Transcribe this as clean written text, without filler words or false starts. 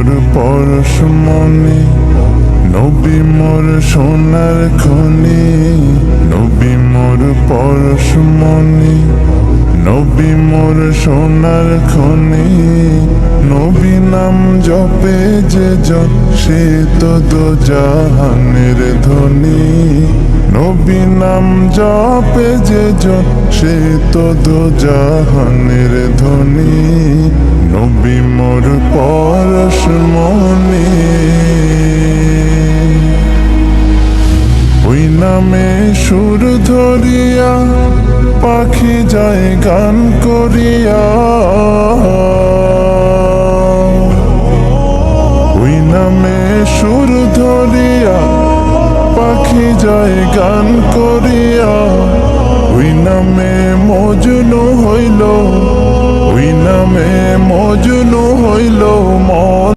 মোর পরশমণি, নবী মোর সোনার খনি, নবী মোর পরশমণি, নবী মোর সোনার খনি। নবী নাম জপে যে জন, সে তো দোজাহানের ধনী। নবী নাম জপে যে জন, সে তো দোজাহানের ধনী। নবী মোর পরশমণি, ওই নামে সুর ধরিয়া পাখি যায় গান করিয়া।